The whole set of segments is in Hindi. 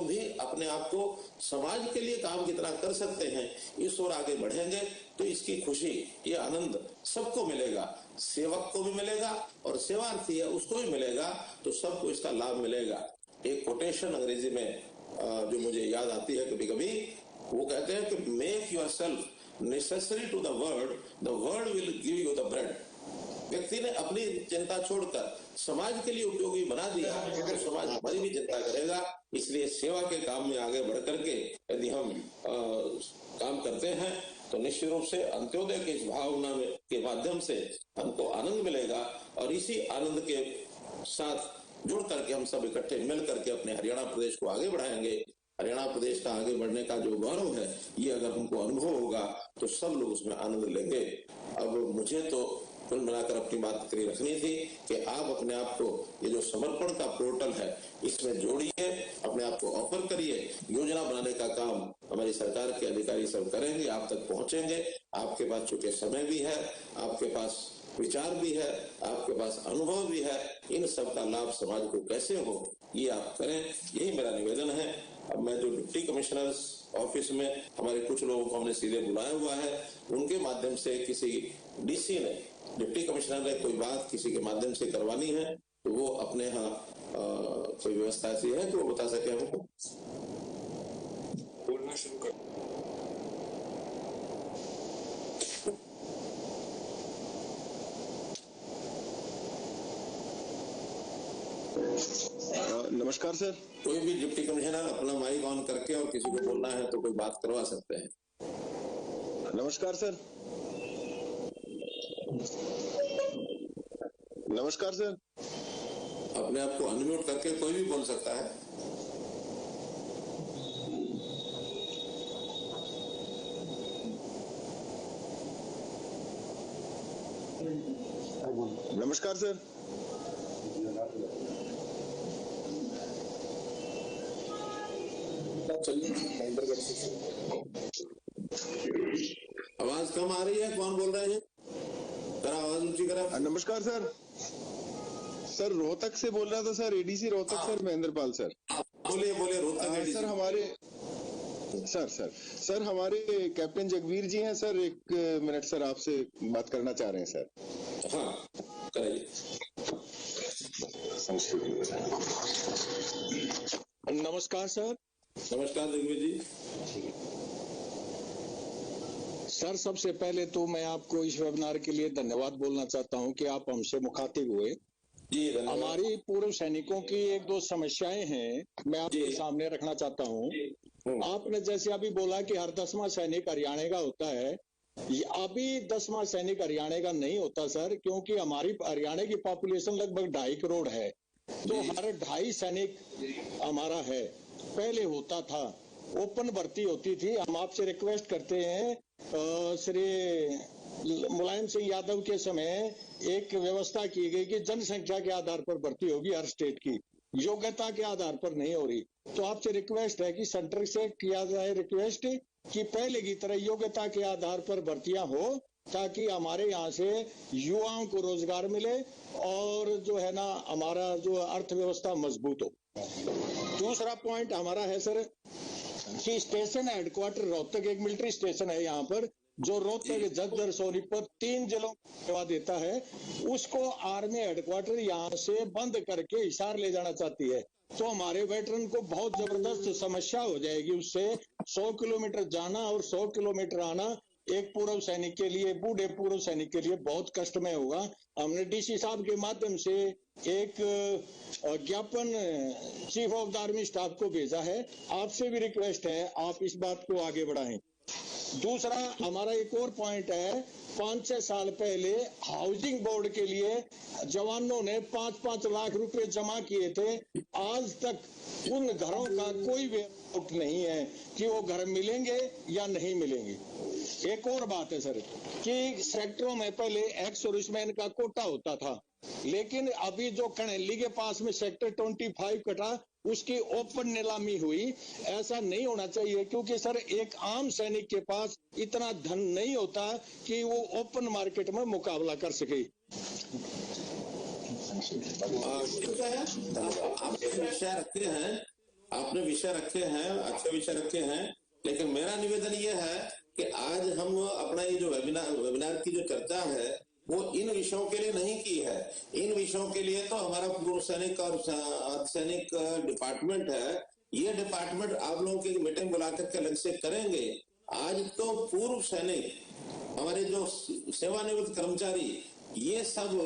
लोग भी अपने आप को समाज के लिए काम कितना कर सकते हैं इस ओर आगे बढ़ेंगे तो इसकी खुशी, ये आनंद सबको मिलेगा, सेवक को भी मिलेगा और सेवार्थी है उसको भी मिलेगा, तो सबको इसका लाभ मिलेगा। एक कोटेशन अंग्रेजी में जो मुझे याद आती है कभी कभी, वो कहते हैं कि make yourself necessary to the world will give you the bread. व्यक्ति ने अपनी चिंता छोड़कर समाज के लिए उपयोगी बना दिया तो समाज हमारी भी चिंता करेगा। इसलिए सेवा के काम में आगे बढ़ करके यदि हम काम करते हैं तो निश्चित रूप से अंत्योदय की इस भावना के माध्यम से हमको आनंद मिलेगा और इसी आनंद के साथ जुड़ करके हम सब इकट्ठे मिल करके अपने हरियाणा प्रदेश को आगे बढ़ाएंगे। हरियाणा प्रदेश का आगे बढ़ने का जो गौरव है ये अगर हमको अनुभव होगा तो सब लोग उसमें आनंद लेंगे। अब मुझे तो कुल मिलाकर अपनी बात करी रखनी थी कि आप अपने आप को ये जो समर्पण का पोर्टल है इसमें जोड़िए, अपने आप को ऑफर करिए। योजना बनाने का काम हमारी सरकार के अधिकारी सब करेंगे, आप तक पहुंचेंगे। आपके पास चूंकि समय भी है, आपके पास विचार भी है, आपके पास अनुभव भी है, इन सब का लाभ समाज को कैसे हो ये आप करें, यही मेरा निवेदन है। अब मैं जो डिप्टी कमिश्नर ऑफिस में हमारे कुछ लोगों को हमने सीधे बुलाया हुआ है, उनके माध्यम से किसी डीसी ने, डिप्टी कमिश्नर ने कोई बात किसी के माध्यम से करवानी है तो वो अपने यहाँ कोई व्यवस्था ऐसी है तो वो बता सके हमको। बोलना शुरू कर। नमस्कार सर। कोई भी डिप्टी कमिश्नर अपना माइक ऑन करके और किसी को बोलना है तो कोई बात करवा सकते हैं। नमस्कार सर। नमस्कार सर। अपने आप को अनम्यूट करके कोई भी बोल सकता है। नमस्कार सर। आवाज कम आ रही है, कौन बोल रहे हैं? जरा आवाज ऊंची करा। नमस्कार सर। सर रोहतक से बोल रहा था sir, ADC Rohtak sir, Mahendrapal sir. बोलिए बोलिए रोहतक सर हमारे सर हमारे कैप्टन जगवीर जी हैं सर, एक मिनट सर आपसे बात करना चाह रहे हैं सर। हाँ कराइए। नमस्कार सर। नमस्कार जगवीर जी। सर सबसे पहले तो मैं आपको इस वेबिनार के लिए धन्यवाद बोलना चाहता हूं कि आप हमसे मुखातिब हुए। जी हमारी पूर्व सैनिकों की एक दो समस्याएं हैं, मैं आपके सामने रखना चाहता हूं। आपने जैसे अभी बोला कि हर 10वां सैनिक हरियाणा का होता है, अभी 10वां सैनिक हरियाणा का नहीं होता सर, क्योंकि हमारी हरियाणा की पॉपुलेशन लगभग 2.5 करोड़ है, तो हर 2.5 सैनिक हमारा है। पहले होता था, ओपन भर्ती होती थी। हम आपसे रिक्वेस्ट करते हैं, श्री मुलायम सिंह यादव के समय एक व्यवस्था की गई कि जनसंख्या के आधार पर भर्ती होगी हर स्टेट की, योग्यता के आधार पर नहीं हो रही। तो आपसे रिक्वेस्ट है कि सेंटर से किया जाए रिक्वेस्ट कि पहले की तरह योग्यता के आधार पर भर्तियां हो, ताकि हमारे यहाँ से युवाओं को रोजगार मिले और जो है ना हमारा जो अर्थव्यवस्था मजबूत हो। दूसरा पॉइंट हमारा है सर कि स्टेशन हेडक्वार्टर रोहतक एक मिलिट्री स्टेशन है यहाँ पर, जो रोहतक, झज्जर, सोनीपत 3 जिलों को सेवा देता है, उसको आर्मी हेडक्वार्टर यहाँ से बंद करके हिसार ले जाना चाहती है। तो हमारे वेटरन को बहुत जबरदस्त समस्या हो जाएगी। उससे 100 किलोमीटर जाना और 100 किलोमीटर आना एक पूर्व सैनिक के लिए, बूढ़े पूर्व सैनिक के लिए बहुत कष्टमय होगा। हमने डीसी साहब के माध्यम से एक ज्ञापन chief of the army staff को भेजा है। आपसे भी रिक्वेस्ट है आप इस बात को आगे बढ़ाएं। दूसरा हमारा एक और पॉइंट है, 5-6 साल पहले हाउसिंग बोर्ड के लिए जवानों ने 5-5 लाख रुपए जमा किए थे। आज तक उन घरों का कोई वेआउट नहीं है कि वो घर मिलेंगे या नहीं मिलेंगे। एक और बात है सर कि सेक्टरों में पहले एक्स सर्विसमैन का कोटा होता था, लेकिन अभी जो कनेली के पास में सेक्टर 25 कटा, उसकी ओपन नीलामी हुई। ऐसा नहीं होना चाहिए, क्योंकि सर एक आम सैनिक के पास इतना धन नहीं होता कि वो ओपन मार्केट में मुकाबला कर सके। आप विषय रखते हैं आपने विषय रखे हैं, अच्छे विषय रखे हैं, लेकिन मेरा निवेदन ये है कि आज हम अपना ये जो वेबिनार की जो चर्चा है वो इन विषयों के लिए नहीं की है। इन विषयों के लिए तो हमारा पूर्व सैनिक और अर्धसैनिक डिपार्टमेंट है, ये डिपार्टमेंट आप लोगों की मीटिंग बुला करके अलग से करेंगे। आज तो पूर्व सैनिक, हमारे जो सेवानिवृत्त कर्मचारी, ये सब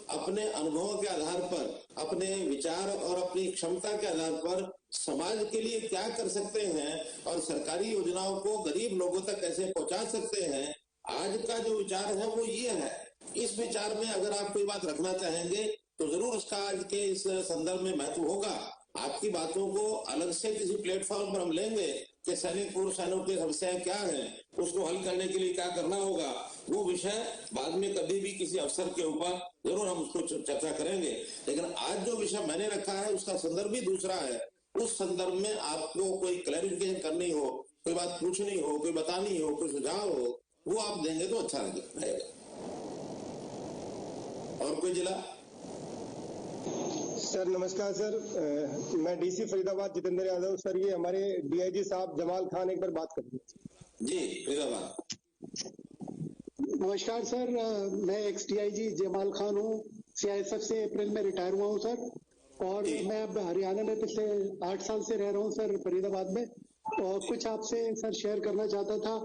अपने अनुभवों के आधार पर, अपने विचार और अपनी क्षमता के आधार पर समाज के लिए क्या कर सकते हैं और सरकारी योजनाओं को गरीब लोगों तक कैसे पहुंचा सकते हैं, आज का जो विचार है वो ये है। इस विचार में अगर आप कोई बात रखना चाहेंगे तो जरूर उसका आज के इस संदर्भ में महत्व होगा। आपकी बातों को अलग से किसी प्लेटफॉर्म पर हम लेंगे कि सैनिक, पूर्व सैनिकों की समस्याएं क्या है, उसको हल करने के लिए क्या करना होगा, वो विषय बाद में कभी भी किसी अवसर के ऊपर जरूर हम उसको चर्चा करेंगे। लेकिन आज जो विषय मैंने रखा है उसका संदर्भ भी दूसरा है। उस संदर्भ में आपको कोई क्लैरिफिकेशन करनी हो, कोई बात पूछनी हो, कोई बतानी हो, कोई सुझाव हो, वो आप देंगे तो अच्छा रहेगा। और कोई जिला? सर नमस्कार सर, मैं डीसी फरीदाबाद जितेंद्र यादव। सर ये हमारे डीआईजी साहब जमाल खान एक बार बात कर लीजिए। जी फरीदाबाद। नमस्कार सर, मैं एक्स डीआईजी जमाल खान हूँ। सीआईएसएफ से अप्रैल में रिटायर हुआ हूँ सर, और मैं अब हरियाणा में पिछले 8 साल से रह रहा हूँ सर, फरीदाबाद में। और कुछ आपसे सर शेयर करना चाहता था।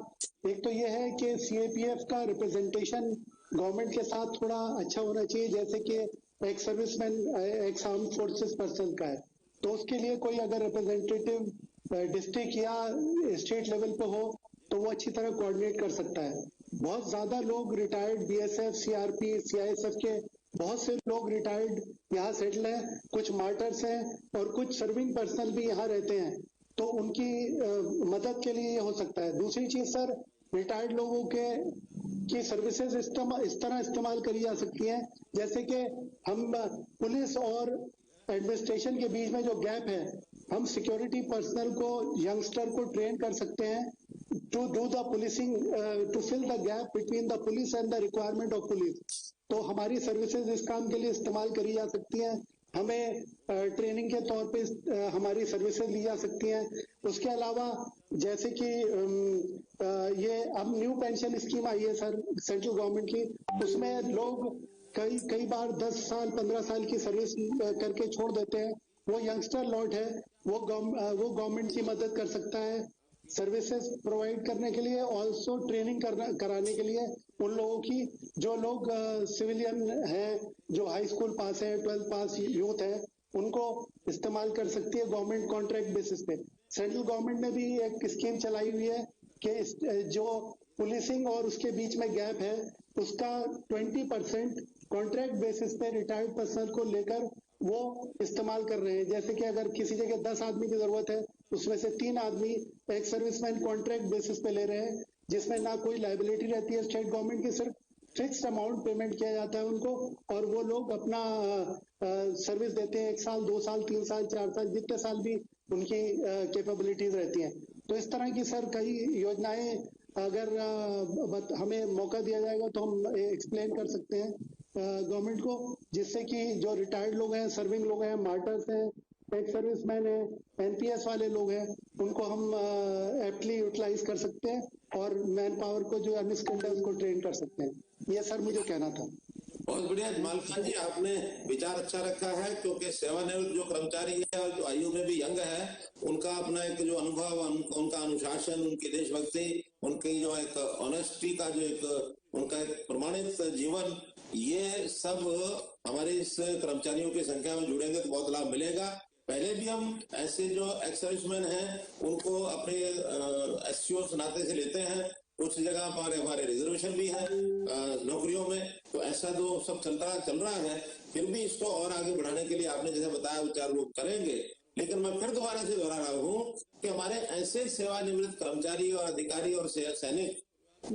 एक तो ये है कि सीएपीएफ का रिप्रेजेंटेशन गवर्नमेंट के साथ थोड़ा अच्छा होना चाहिए, जैसे कि ex serviceman, x arm forces person का है, तो उसके लिए कोई अगर रिप्रेजेंटेटिव डिस्ट्रिक्ट या स्टेट लेवल पे हो तो वो अच्छी तरह कोऑर्डिनेट कर सकता है। बहुत ज्यादा लोग रिटायर्ड बीएसएफ, सीआरपी, सीआईएसएफ के बहुत से लोग रिटायर्ड यहाँ सेटल हैं, कुछ मार्टर्स हैं और कुछ सर्विंग पर्सनल भी यहाँ रहते हैं, तो उनकी मदद के लिए ये हो सकता है। दूसरी चीज सर, रिटायर्ड लोगों की सर्विसेज इस तरह इस्तेमाल करी जा सकती हैं, जैसे कि हम पुलिस और एडमिनिस्ट्रेशन के बीच में जो गैप है, हम सिक्योरिटी पर्सनल को, यंगस्टर को ट्रेन कर सकते हैं to do the policing, to fill the gap between the police and the requirement of police. तो हमारी सर्विसेज इस काम के लिए इस्तेमाल करी जा सकती हैं। हमें ट्रेनिंग के तौर पे हमारी सर्विसेज ली जा सकती हैं। उसके अलावा जैसे कि ये अब न्यू पेंशन स्कीम आई है सर सेंट्रल गवर्नमेंट की, उसमें लोग कई बार 10 साल 15 साल की सर्विस करके छोड़ देते हैं। वो यंगस्टर लॉट है, वो गवर्नमेंट की मदद कर सकता है सर्विसेज प्रोवाइड करने के लिए, ऑल्सो ट्रेनिंग कराने के लिए उन लोगों की, जो लोग सिविलियन हैं, जो हाई स्कूल पास है, 12th पास यूथ है, उनको इस्तेमाल कर सकती है गवर्नमेंट कॉन्ट्रैक्ट बेसिस पे। सेंट्रल गवर्नमेंट ने भी एक स्कीम चलाई हुई है कि जो पुलिसिंग और उसके बीच में गैप है उसका 20% कॉन्ट्रैक्ट बेसिस पे रिटायर्ड पर्सन को लेकर वो इस्तेमाल कर रहे हैं। जैसे कि अगर किसी जगह 10 आदमी की जरूरत है, उसमें से 3 आदमी एक सर्विसमैन कॉन्ट्रैक्ट बेसिस पे ले रहे हैं, जिसमें ना कोई लायबिलिटी रहती है स्टेट गवर्नमेंट की, सिर्फ फिक्स्ड अमाउंट पेमेंट किया जाता है उनको, और वो लोग अपना सर्विस देते हैं 1 साल, 2 साल, 3 साल, 4 साल, जितने साल भी उनकी कैपेबिलिटीज रहती हैं। तो इस तरह की सर कई योजनाएं अगर हमें मौका दिया जाएगा तो हम एक्सप्लेन कर सकते हैं गवर्नमेंट को, जिससे कि जो रिटायर्ड लोग हैं, सर्विंग लोग हैं, मार्टर्स हैं, एक्स सर्विसमैन है, एनपीएस वाले लोग हैं, उनको हम एप्टली यूटिलाइज कर सकते हैं और मैन पावर को जो अनस्किल्ड है उसको ट्रेन कर सकते हैं। ये सर मुझे कहना था। बहुत बढ़िया जमाल खान जी, आपने विचार अच्छा रखा है, क्योंकि सेवानिवृत्त जो कर्मचारी है और जो आयु में भी यंग है, उनका अपना एक जो अनुभव, उनका अनुशासन, उनकी देशभक्ति, उनकी जो एक ऑनेस्टी का जो एक उनका एक प्रमाणित जीवन, ये सब हमारे इस कर्मचारियों की संख्या में जुड़ेंगे तो बहुत लाभ मिलेगा। पहले भी हम ऐसे जो एक्स सर्विसमैन हैं उनको अपने एससीओ नाते से लेते हैं, कुछ जगह हमारे रिजर्वेशन भी है नौकरियों में, तो ऐसा तो सब चल रहा है। फिर भी इसको और आगे बढ़ाने के लिए आपने जैसे बताया विचार वो करेंगे। लेकिन मैं फिर दोबारा से दोहरा रहा हूँ कि हमारे ऐसे सेवानिवृत्त कर्मचारी और अधिकारी और सैनिक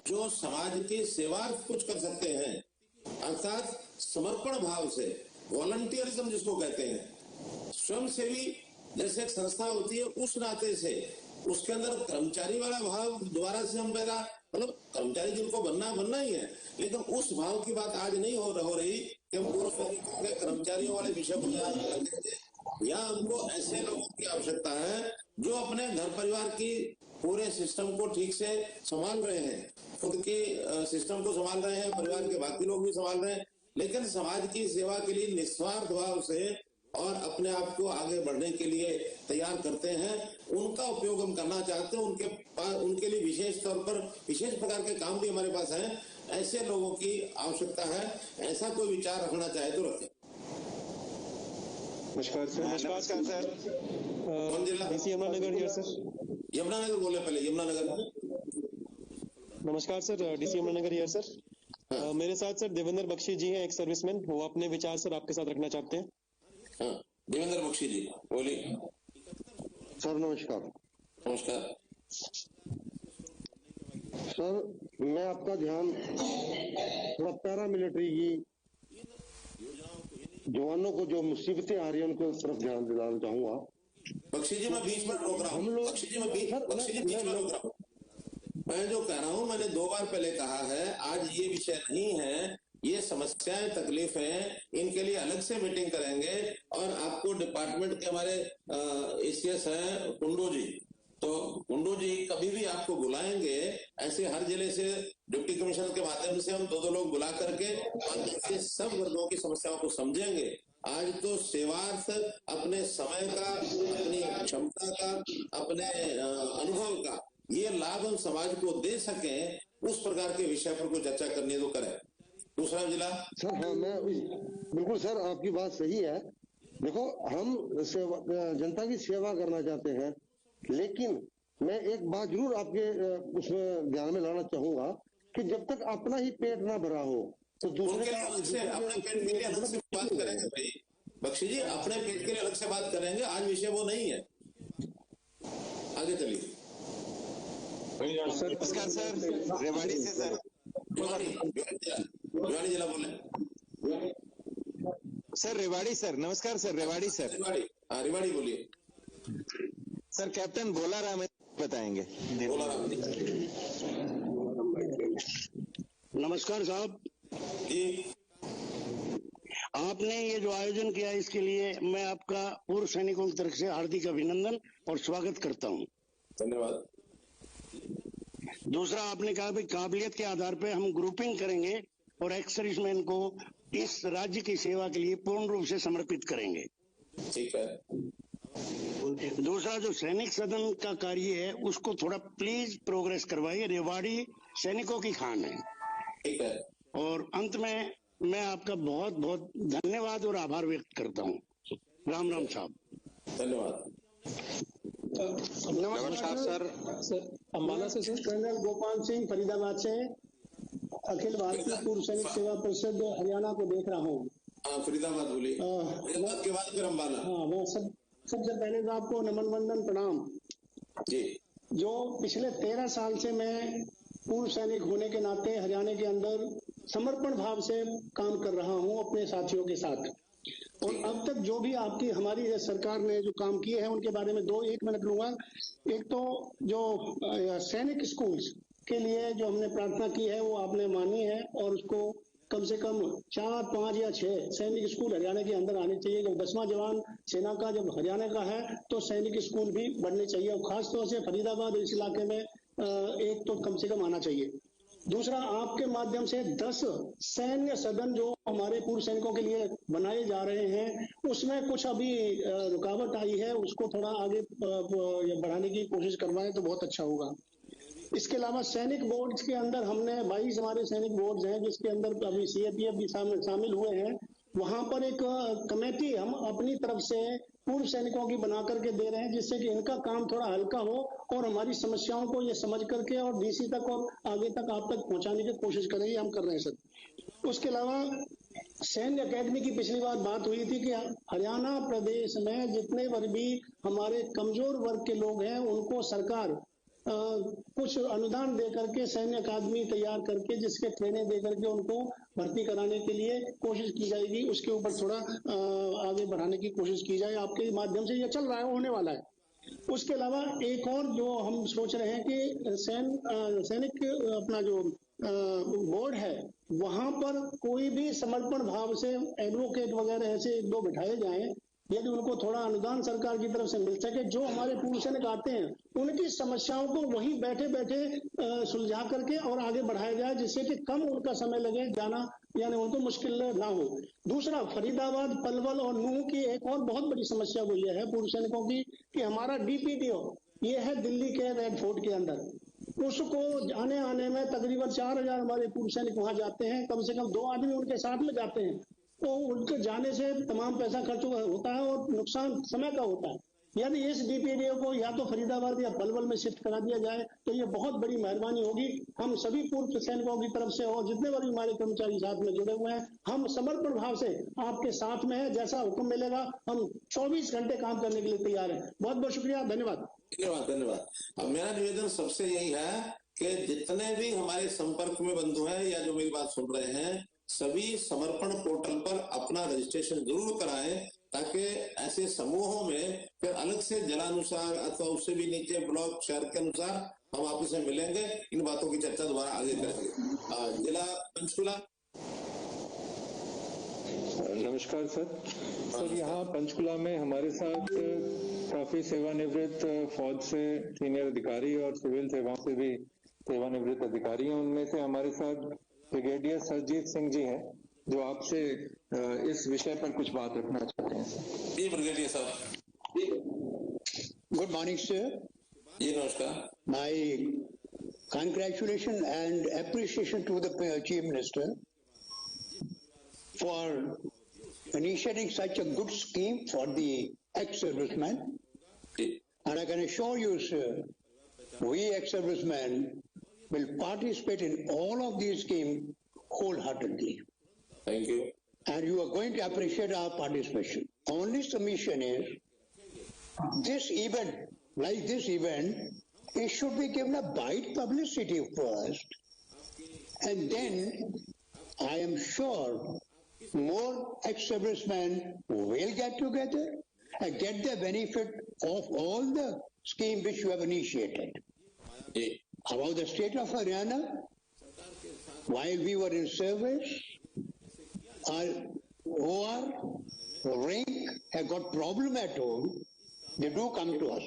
जो समाज की सेवार्थ कुछ कर सकते हैं, अर्थात समर्पण भाव से, वॉलंटियरिज्म जिसको कहते हैं, स्वयंसेवी जैसे एक संस्था होती है, उस नाते से उसके अंदर कर्मचारी वाला भाव दोबारा से हम पैदा, मतलब कर्मचारी जिनको बनना ही है, लेकिन उस भाव की बात आज नहीं हो रही कि हम पूर्व कर्मचारियों वाले विषय को या उनको ऐसे लोगों की आवश्यकता है जो अपने घर परिवार की पूरे सिस्टम को ठीक से संभाल रहे हैं, खुद के सिस्टम को संभाल रहे हैं, परिवार के बाकी लोग भी संभाल रहे हैं, लेकिन समाज की सेवा के लिए निस्वार्थ भाव से और अपने आप को आगे बढ़ने के लिए तैयार करते हैं। उनका उपयोग हम करना चाहते हैं। उनके लिए विशेष तौर पर विशेष प्रकार के काम भी हमारे पास हैं। ऐसे लोगों की आवश्यकता है। ऐसा कोई विचार रखना चाहे तो रखें। नमस्कार सर। नमस्कार सर। कौन जिला? DC Yamunanagar here sir. Yamunanagar बोले पहले, यमुनानगर। नमस्कार sir, DC Yamunanagar here sir. मेरे साथ सर देवेंद्र बख्शी जी हैं, एक सर्विसमैन। वो अपने विचार सर आपके साथ रखना चाहते हैं। हाँ, देवेंद्र बख्शी जी बोलिए। सर नमस्कार। नमस्कार सर, मैं आपका ध्यान थोड़ा पैरामिलिट्री की जवानों को जो मुसीबतें आ रही है उनको तरफ ध्यान दिलाना चाहूंगा। बख्शी जी मैं बीच में रोक रहा हूँ। बख्शी जी मैं बीच में रोक रहा हूँ। मैं जो कह रहा हूँ, मैंने 2 बार पहले कहा है, आज ये विषय नहीं है। ये समस्याएं, तकलीफें, इनके लिए अलग से मीटिंग करेंगे और आपको डिपार्टमेंट के हमारे एसीएस हैं कुंडू जी, तो कुंडू जी कभी भी आपको बुलाएंगे। ऐसे हर जिले से डिप्टी कमिश्नर के माध्यम से हम 2-2 लोग बुला करके सब वर्गों की समस्याओं को समझेंगे। आज तो सेवार्थ अपने समय का, अपनी क्षमता का, अपने अनुभव का ये लाभ हम समाज को दे सकें, उस प्रकार के विषय पर कोई चर्चा करनी है तो करें। दूसरा जिला सर। हाँ, मैं बिल्कुल सर, आपकी बात सही है। देखो, हम जनता की सेवा करना चाहते हैं, लेकिन मैं एक बात जरूर आपके उसमें ध्यान में लाना चाहूंगा कि जब तक अपना ही पेट ना भरा हो तो दूसरे का अपने पेट के लिए अलग से बात करेंगे भाई। बख्शी जी अपने पेट के लिए अलग से बात करेंगे, आज विषय वो नहीं है। आगे चलिए। नमस्कार सर, रेवाड़ी से सर। रेवाड़ी जिला बोले सर। रेवाड़ी सर। नमस्कार सर, रेवाड़ी सर। रेवाड़ी बोलिए सर। कैप्टन बोला राम बताएंगे। बोला राम नमस्कार साहब जी। आपने ये जो आयोजन किया इसके लिए मैं आपका पूर्व सैनिकों की तरफ से हार्दिक अभिनंदन और स्वागत करता हूं। धन्यवाद। दूसरा, आपने कहा भाई काबिलियत के आधार पर हम ग्रुपिंग करेंगे और एक्स सर्विसमैन को इस राज्य की सेवा के लिए पूर्ण रूप से समर्पित करेंगे। ठीक है। दूसरा, जो सैनिक सदन का कार्य है उसको थोड़ा प्लीज प्रोग्रेस करवाइए। रेवाड़ी सैनिकों की खान है। ठीक है। और अंत में मैं आपका बहुत बहुत धन्यवाद और आभार व्यक्त करता हूँ। राम राम साहब। धन्यवाद। नमस्कार सर। अम्बाला से सर। कर्नल गोपाल सिंह फरीदाबाद से, अखिल भारतीय पूर्व सैनिक सेवा परिषद हरियाणा को देख रहा हूँ। हाँ, फरीदाबाद बोलिए। फरीदाबाद के बाद फिर अम्बाला। हाँ, मैं सबसे पहले तो आपको नमन वंदन प्रणाम जी। जो पिछले 13 साल से मैं पूर्व सैनिक होने के नाते हरियाणा के अंदर समर्पण भाव से काम कर रहा हूं अपने साथियों के साथ, और अब तक जो भी आपकी हमारी सरकार ने जो काम किए हैं उनके बारे में 1 मिनट लूंगा। एक तो जो सैनिक स्कूल्स के लिए जो हमने प्रार्थना की है वो आपने मानी है, और उसको कम से कम 4, 5 या 6 सैनिक स्कूल हरियाणा के अंदर आने चाहिए। जब 10वां जवान सेना का जब हरियाणा का है तो सैनिक स्कूल भी बनने चाहिए, और खासतौर से फरीदाबाद इस इलाके में एक तो कम से कम आना चाहिए। दूसरा, आपके माध्यम से 10 सैन्य सदन जो हमारे पूर्व सैनिकों के लिए बनाए जा रहे हैं उसमें कुछ अभी रुकावट आई है, उसको थोड़ा आगे बढ़ाने की कोशिश करवाएं तो बहुत अच्छा होगा। इसके अलावा सैनिक बोर्ड्स के अंदर हमने 22 हमारे सैनिक बोर्ड्स हैं जिसके अंदर अभी सीएपीएफ भी शामिल हुए हैं। वहां पर एक कमेटी हम अपनी तरफ से पूर्व सैनिकों की बना करके दे रहे हैं, जिससे कि इनका काम थोड़ा हल्का हो और हमारी समस्याओं को ये समझ करके और डीसी तक और आगे तक आप तक पहुंचाने की कोशिश करेंगे, हम कर रहे हैं सर। उसके अलावा सैन्य अकेडमी की पिछली बार बात हुई थी कि हरियाणा प्रदेश में जितने वर्ग भी हमारे कमजोर वर्ग के लोग हैं उनको सरकार कुछ अनुदान दे करके सैन्य अकादमी तैयार करके जिसके ट्रेनिंग दे करके उनको भर्ती कराने के लिए कोशिश की जाएगी। उसके ऊपर थोड़ा आगे बढ़ाने की कोशिश की जाए, आपके माध्यम से ये चल रहा है, होने वाला है। उसके अलावा एक और जो हम सोच रहे हैं कि सैनिक अपना जो बोर्ड है वहां पर कोई भी समर्पण भाव से एडवोकेट वगैरह ऐसे 1-2 बिठाए जाएं यदि उनको थोड़ा अनुदान सरकार की तरफ से मिल सके, जो हमारे पूर्व सैनिक आते हैं उनकी समस्याओं को वहीं बैठे बैठे सुलझा करके और आगे बढ़ाया जाए, जिससे कि कम उनका समय लगे जाना, यानी उनको मुश्किल ना हो। दूसरा, फरीदाबाद, पलवल और नूह की एक और बहुत बड़ी समस्या वो ये है पूर्व सैनिकों की कि हमारा डीपीडीओ ये है दिल्ली के रेड फोर्ट के अंदर, उसको आने में तकरीबन 4000 हमारे पूर्व सैनिक वहां जाते हैं, कम से कम 2 आदमी उनके साथ में जाते हैं, तो उनके जाने से तमाम पैसा खर्च होता है और नुकसान समय का होता है। यदि इस डीपीडीओ को या तो फरीदाबाद या पलवल में शिफ्ट करा दिया जाए तो ये बहुत बड़ी मेहरबानी होगी। हम सभी पूर्व सैनिकों की तरफ से और जितने भी हमारे कर्मचारी साथ में जुड़े हुए हैं, हम समर्पण भाव से आपके साथ में है, जैसा हुक्म मिलेगा हम 24 घंटे काम करने के लिए तैयार हैं। बहुत बहुत शुक्रिया, धन्यवाद। धन्यवाद। अब मेरा निवेदन सबसे यही है कि जितने भी हमारे संपर्क में बंधु हैं या जो मेरी बात सुन रहे हैं, सभी समर्पण पोर्टल पर अपना रजिस्ट्रेशन जरूर कराएं, ताकि ऐसे समूहों में फिर अलग से जिलानुसार अथवा उससे भी नीचे ब्लॉक शहर के अनुसार हम आपस में मिलेंगे, इन बातों की चर्चा दोबारा आगे करेंगे। जिला पंचकुला। नमस्कार सर, यहाँ पंचकुला में हमारे साथ काफी सेवानिवृत्त फौज से सीनियर अधिकारी और सिविल सेवाओं से भी सेवानिवृत्त अधिकारी हैं। उनमें से हमारे साथ ब्रिगेडियर सरजीत सिंह जी हैं, जो आपसे इस विषय पर कुछ बात रखना चाहते हैं। जी ब्रिगेडियर साहब। Good morning sir. जी नमस्कार। My congratulations and appreciation to the Chief Minister for initiating such a good scheme for the ex-servicemen. And I can assure you, sir, we ex-servicemen will participate in all of these schemes wholeheartedly. Thank you. And you are going to appreciate our participation. Only submission is, this event, like this event, it should be given a wide publicity first, and then I am sure more ex-servicemen will get together and get the benefit of all the scheme which you have initiated. About the state of Haryana, while we were in service, our OR, rank have got problem at home, they do come to us.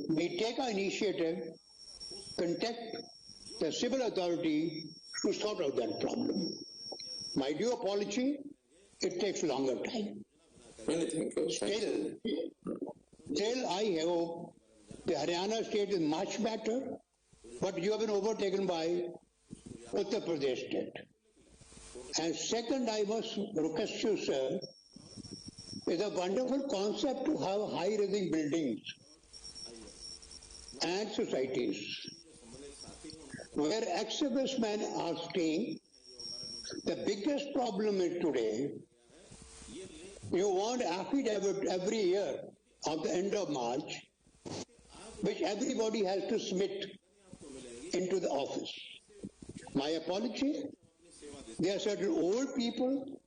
We take our initiative, contact the civil authority to sort out that problem. My due apology, it takes longer time. Still I hope the Haryana state is much better, but you have been overtaken by Uttar Pradesh state. And second, I must request you, sir, it's a wonderful concept to have high-rising buildings and societies where ex-servicemen are staying. The biggest problem is today, you want affidavit every year at the end of March, which everybody has to submit into the office. My apology, there are certain old people,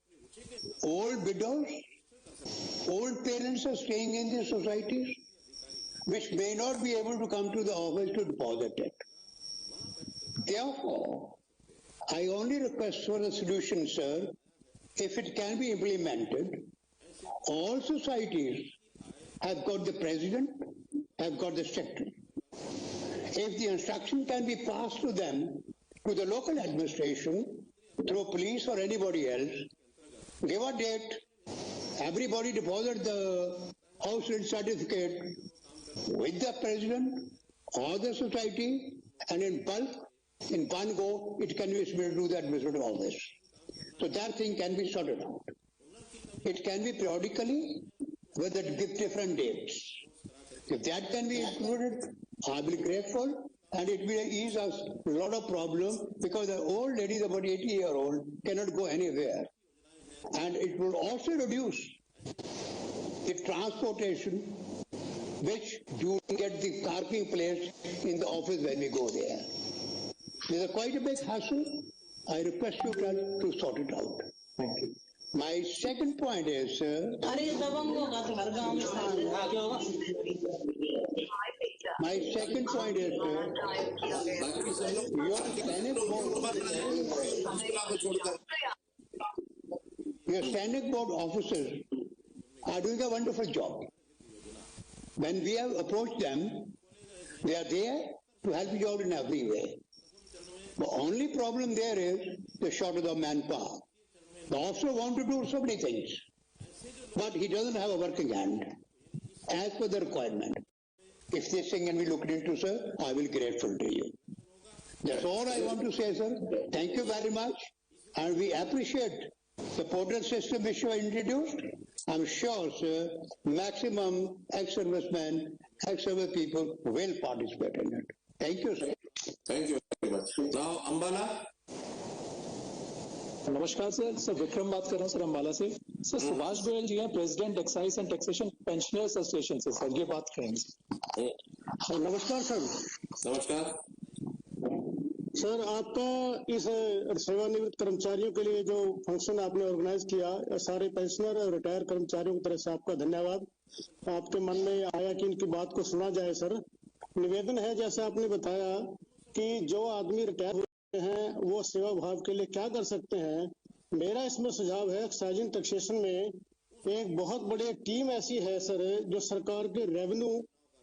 old widows, old parents are staying in these societies, which may not be able to come to the office to deposit it. Therefore, I only request for a solution, sir, if it can be implemented. All societies have got the president, have got the secretary. If the instruction can be passed to them, to the local administration, through police or anybody else, give a date, everybody deposit the house rent certificate with the president or the society, and in bulk, in one go, it can be submitted to the administrative office. So that thing can be sorted out. It can be periodically with different dates. If that can be included, I'll be grateful, and it will ease us a lot of problems, because the old ladies, about 80-year-old, cannot go anywhere. And it will also reduce the transportation, which you get the parking place in the office when we go there. There's quite a big hassle. I request you to sort it out. Thank you. My second point is, sir, my second point is, sir, your Senate board officers are doing a wonderful job. When we have approached them, they are there to help you out in every way. The only problem there is the shortage of manpower. The officer wants to do so many things, but he doesn't have a working hand as per the requirement. If this thing can be looked into, sir, I will be grateful to you. That's all I want to say, sir. Thank you very much. And we appreciate the portal system which you have introduced. I'm sure, sir, maximum ex-servicemen, ex-service people will participate in it. Thank you, sir. Thank you very much. Now, Ambala. नमस्कार सर विक्रम बात कर रहा हूँ सर अम्बाला से। सर सुभाष गोयल जी हैं, president excise and taxation pensioners association से। सर ये बात करेंगे। नमस्कार सर। नमस्कार सर, आपका इस सेवानिवृत्त कर्मचारियों के लिए जो फंक्शन आपने ऑर्गेनाइज किया, सारे पेंशनर और रिटायर कर्मचारियों की तरफ से आपका धन्यवाद। आपके मन में आया कि इनकी बात को सुना जाए। सर, निवेदन है, जैसे आपने बताया कि जो आदमी रिटायर हुए हैं वो सेवा भाव के लिए क्या कर सकते हैं। मेरा इसमें सुझाव है, एक्साइज एंड टैक्सेशन में एक बहुत बड़ी टीम ऐसी है सर, जो सरकार के रेवेन्यू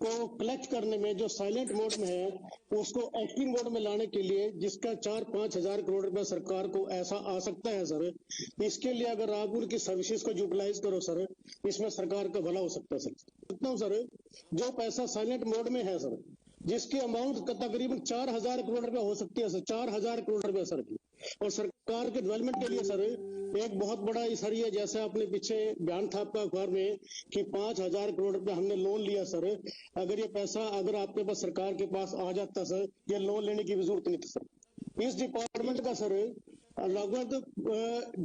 को कलेक्ट करने में जो साइलेंट मोड में है उसको एक्टिव मोड में लाने के लिए, जिसका 4-5 हजार करोड़ रुपया सरकार को ऐसा आ सकता है सर। इसके लिए अगर आप उनकी सर्विसेज को यूटिलाइज करो सर, इसमें सरकार का भला हो सकता है सर। इतना सर, जो पैसा साइलेंट मोड में है सर, जिसकी अमाउंट तकरीबन 4,000 करोड़ रुपया हो सकती है सर, 4,000 करोड़ रुपया सर की। और सरकार के डेवलपमेंट के लिए सर एक बहुत बड़ा सर ये, जैसे आपने पीछे बयान था आपका अखबार में कि 5,000 करोड़ रुपया हमने लोन लिया सर। अगर ये पैसा अगर आपके पास सरकार के पास आ जाता सर, ये लोन लेने की भी जरूरत नहीं थी सर। इस डिपार्टमेंट का सर लगभग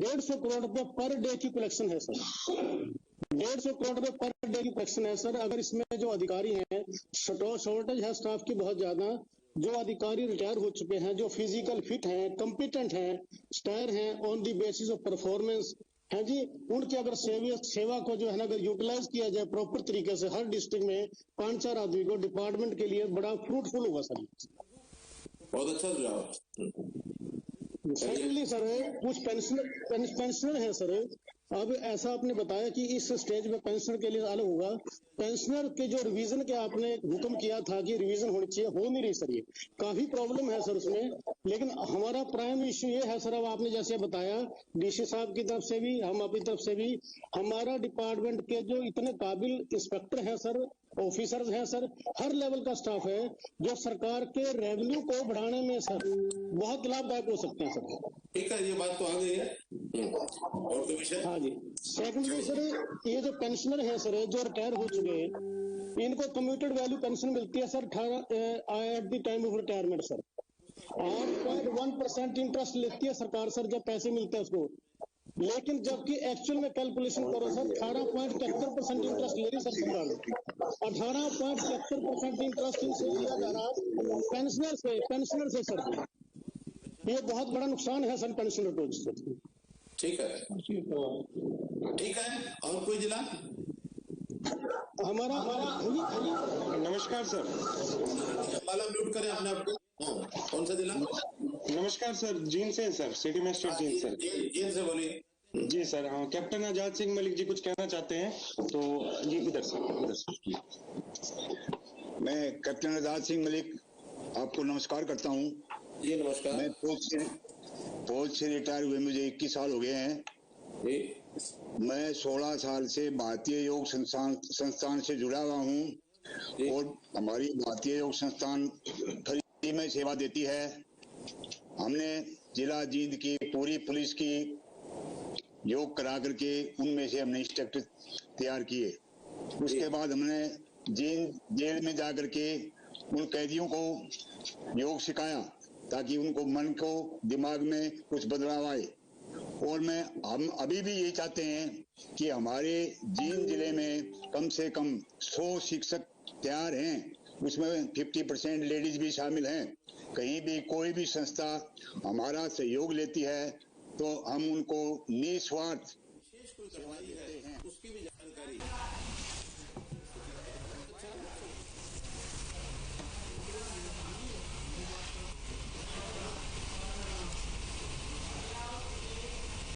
150 करोड़ रुपया पर डे की कलेक्शन है सर। 150 करोड़ रुपए पर डे की कलेक्शन है सर। अगर इसमें जो अधिकारी हैं, शॉर्टेज है स्टाफ की बहुत ज्यादा। जो अधिकारी रिटायर हो चुके हैं, जो फिजिकल फिट हैं, कॉम्पिटेंट हैं, स्टायर हैं, on the basis of performance है जी, उनकी अगर सेवा को जो है ना अगर यूटिलाइज किया जाए प्रॉपर तरीके से, हर डिस्ट्रिक्ट में 5-4 आदमी को, डिपार्टमेंट के लिए बड़ा फ्रूटफुल होगा सर। बहुत अच्छा सुझाव। सेकेंडली सर, कुछ पेंशनर है सर। अब ऐसा आपने बताया कि इस स्टेज में पेंशनर के लिए अलग होगा। पेंशनर के जो रिवीजन के आपने हुक्म किया था कि रिवीजन होनी चाहिए, हो नहीं रही सर। ये काफी प्रॉब्लम है सर उसमें। लेकिन हमारा प्राइम इश्यू ये है सर, अब आपने जैसे बताया डीसी साहब की तरफ से भी, हम अपनी तरफ से भी, हमारा डिपार्टमेंट के जो इतने काबिल इंस्पेक्टर हैं सर, ऑफिसर्स हैं सर, हर लेवल का स्टाफ है, जो सरकार के रेवेन्यू को बढ़ाने में सर बहुत लाभदायक हो सकते हैं सर। ठीक है, ये बात तो आ गई है। और कोई विषय? हाँ जी। सेकंडली सर, ये जो पेंशनर है सर, जो रिटायर हो चुके हैं, इनको कम्यूटेड वैल्यू पेंशन मिलती है sir 18 at the time of retirement sir. 8.1% interest लेती है सरकार सर जब पैसे मिलते हैं उसको। लेकिन जबकि एक्चुअल में कैलकुलेशन करो सर, 18.73% इंटरेस्ट ले रही सर सरकार। 18.73% इंटरेस्ट लिया जा रहा पेंशनर से सर। ये बहुत बड़ा नुकसान है सर पेंशनर को। ठीक है, ठीक है। और कोई जिला? हमारा नमस्कार सर। माला म्यूट करें अपने आप को। कौन सा जिला? नमस्कार सर, जींद से sir, city magistrate Jind sir. Jind से बोलिए। जी सर, हाँ, कैप्टन आजाद सिंह मलिक जी कुछ कहना चाहते हैं, तो जी इधर से। मैं कैप्टन आजाद सिंह मलिक आपको नमस्कार करता हूँ। जी नमस्कार। मैं फौज से रिटायर हुए मुझे 21 साल हो गए हैं। मैं 16 साल से भारतीय योग संस्थान से जुड़ा हुआ हूँ और हमारी भारतीय योग संस्थान फ्री में सेवा देती है। हमने जिला जींद की पूरी पुलिस की योग करा करके उनमें से हमने इंस्ट्रक्टर तैयार किए। उसके बाद हमने जींद जेल में जाकर के उन कैदियों को योग सिखाया ताकि उनको मन को दिमाग में कुछ बदलाव आए। और हम अभी भी यही चाहते हैं कि हमारे जींद जिले में कम से कम 100 शिक्षक तैयार हैं, उसमें 50% लेडीज भी शामिल हैं। कहीं भी कोई भी संस्था हमारा सहयोग लेती है तो हम उनको निस्वार्थ उसकी भी जानकारी